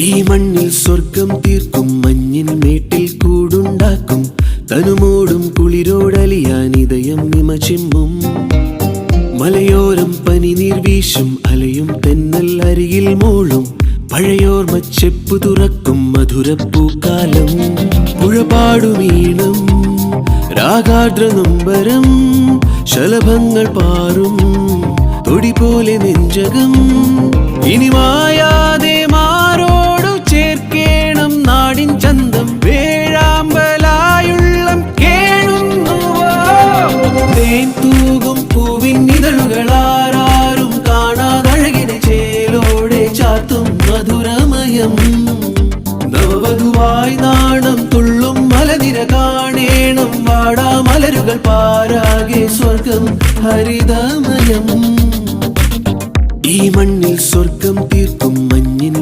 ഈ മണ്ണിൽ സ്വർഗം തീർക്കും മഞ്ഞിൻ മേട്ടിൽ കൂടുണ്ടാക്കും തനുമോടും കുളിരോടലിയാൻ ഇതയം നിമചിമ്മും മലയോരം പനിനീർ വീശും അലയും തെന്നൽ അരികിൽ മൂളും പഴയോർമ ചെപ്പു തുറക്കും മധുരപ്പൂക്കാലം പുഴപാടുമീണം രാഗാർദ്ര നൊമ്പരം ശലഭങ്ങൾ പാറും തൊടി പോലെ നെഞ്ചകം ഇനി മായാതെ മാറോടു ചേർക്കേണം നാടിൻ ചന്തം വേഴാമ്പലായുള്ളം കേഴുന്നുവോ തേൻ തൂകും പൂവിൻ ഇതളുകളാരും കാണാതഴകിനെ ചേലോടെ ചാത്തും മധുരമയം നവവധുവായി നാണം തുള്ളും മലനിര കാണേണം വാടാ മലരുകൾ പാരാകെ സ്വർഗം ഹരിതമയം ഈ മണ്ണിൽ സ്വർഗം തീർക്കും മഞ്ഞിൻ